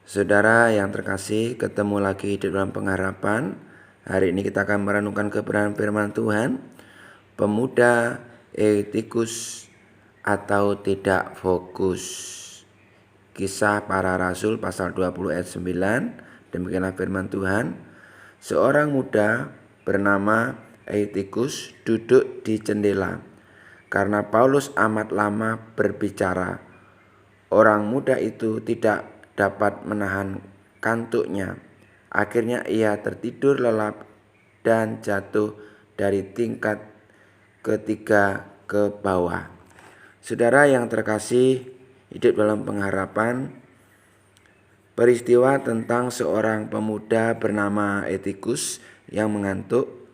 Saudara yang terkasih, ketemu lagi di dalam pengharapan. Hari ini kita akan merenungkan kebenaran firman Tuhan. Pemuda etikus atau tidak fokus. Kisah para Rasul pasal 20 ayat 9. Demikianlah firman Tuhan. Seorang muda bernama Eutikus duduk di jendela. Karena Paulus amat lama berbicara, orang muda itu tidak dapat menahan kantuknya. Akhirnya ia tertidur lelap dan jatuh dari tingkat ketiga ke bawah. Saudara yang terkasih, hidup dalam pengharapan, peristiwa tentang seorang pemuda bernama Etikus yang mengantuk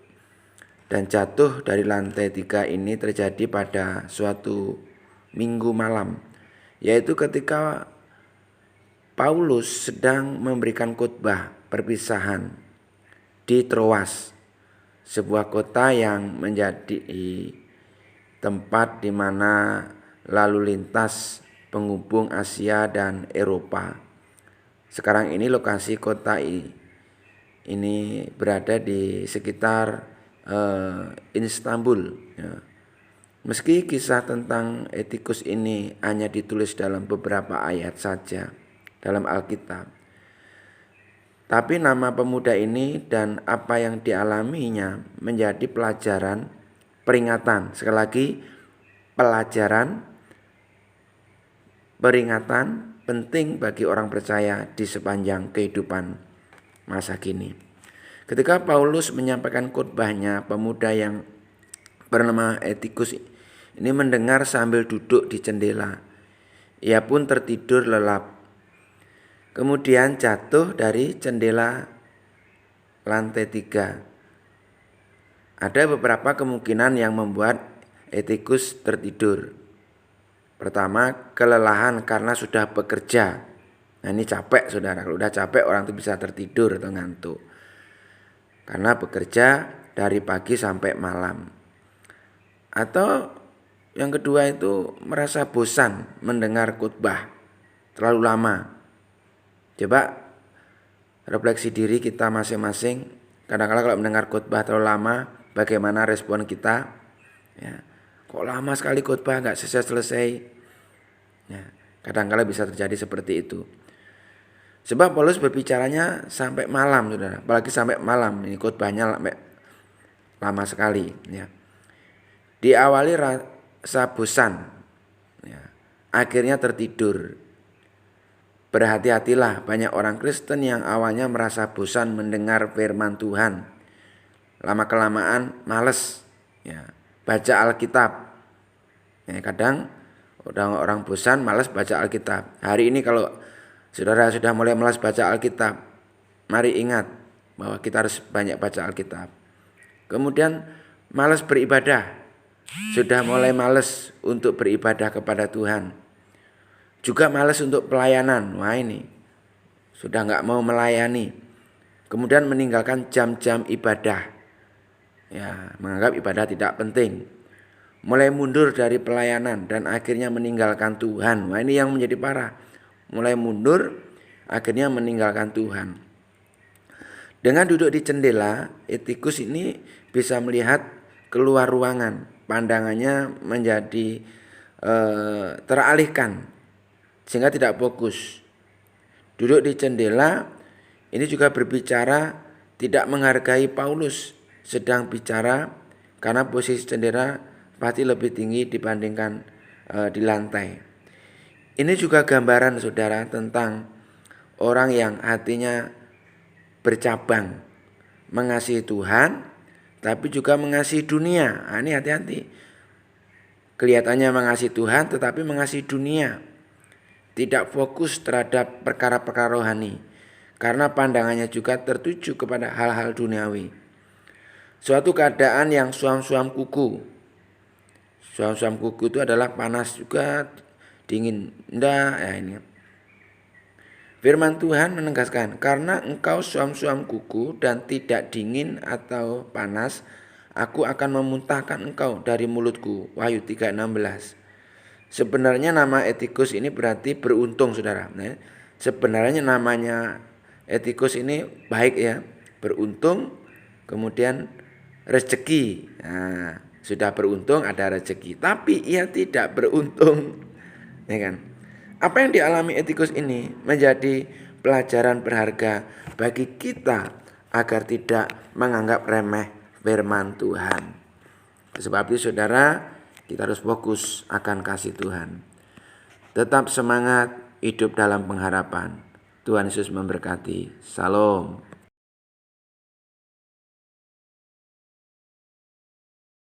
dan jatuh dari lantai 3 ini terjadi pada suatu minggu malam, yaitu ketika Paulus sedang memberikan khotbah perpisahan di Troas, sebuah kota yang menjadi tempat di mana lalu lintas penghubung Asia dan Eropa. Sekarang ini lokasi kota ini berada di sekitar Istanbul. Meski kisah tentang Etikus ini hanya ditulis dalam beberapa ayat saja dalam Alkitab, tapi nama pemuda ini dan apa yang dialaminya menjadi pelajaran peringatan. Sekali lagi, pelajaran peringatan penting bagi orang percaya di sepanjang kehidupan masa kini. Ketika Paulus menyampaikan khotbahnya, pemuda yang bernama Etikus ini mendengar sambil duduk di jendela. Ia pun tertidur lelap. Kemudian jatuh dari jendela lantai 3. Ada beberapa kemungkinan yang membuat Etikus tertidur. Pertama, kelelahan karena sudah bekerja. Nah, ini capek, saudara. Kalau udah capek, orang itu bisa tertidur atau ngantuk. Karena bekerja dari pagi sampai malam. Atau yang kedua itu merasa bosan mendengar khotbah terlalu lama. Coba refleksi diri kita masing-masing. Kadang-kadang kalau mendengar khotbah terlalu lama, bagaimana respon kita? Ya, kok lama sekali khotbah nggak selesai-selesai? Ya, kadang-kadang bisa terjadi seperti itu. Sebab Paulus berbicaranya sampai malam, saudara. Apalagi sampai malam, ini khotbahnya lama sekali. Ya. Diawali rasa bosan, ya, akhirnya tertidur. Berhati-hatilah, banyak orang Kristen yang awalnya merasa bosan mendengar firman Tuhan. Lama-kelamaan males baca Alkitab. Kadang orang bosan malas baca Alkitab. Hari ini kalau saudara sudah mulai malas baca Alkitab, mari ingat bahwa kita harus banyak baca Alkitab. Kemudian malas beribadah. Sudah mulai malas untuk beribadah kepada Tuhan. Juga malas untuk pelayanan. Wah, ini sudah nggak mau melayani. Kemudian meninggalkan jam-jam ibadah. Ya, menganggap ibadah tidak penting. Mulai mundur dari pelayanan dan akhirnya meninggalkan Tuhan. Wah, ini yang menjadi parah. Mulai mundur, akhirnya meninggalkan Tuhan. Dengan duduk di jendela, Etikus ini bisa melihat keluar ruangan. Pandangannya menjadi teralihkan sehingga tidak fokus. Duduk di jendela ini juga berbicara tidak menghargai Paulus sedang bicara, karena posisi jendela pasti lebih tinggi dibandingkan di lantai. Ini juga gambaran, saudara, tentang orang yang hatinya bercabang, mengasihi Tuhan tapi juga mengasihi dunia. Nah, ini hati-hati. Kelihatannya mengasihi Tuhan tetapi mengasihi dunia. Tidak fokus terhadap perkara-perkara rohani, karena pandangannya juga tertuju kepada hal-hal duniawi. Suatu keadaan yang suam-suam kuku. Suam-suam kuku itu adalah panas juga, dingin. Ini. Firman Tuhan menegaskan, karena engkau suam-suam kuku dan tidak dingin atau panas, aku akan memuntahkan engkau dari mulutku. Wahyu 3:16. Sebenarnya nama Etikus ini berarti beruntung, saudara. Sebenarnya namanya etikus ini baik ya, beruntung, kemudian rezeki. Nah, sudah beruntung ada rezeki, tapi ia tidak beruntung, ya kan? Apa yang dialami etikus ini menjadi pelajaran berharga bagi kita agar tidak menganggap remeh firman Tuhan. Sebab itu saudara, kita harus fokus akan kasih Tuhan. Tetap semangat, hidup dalam pengharapan. Tuhan Yesus memberkati. Salam.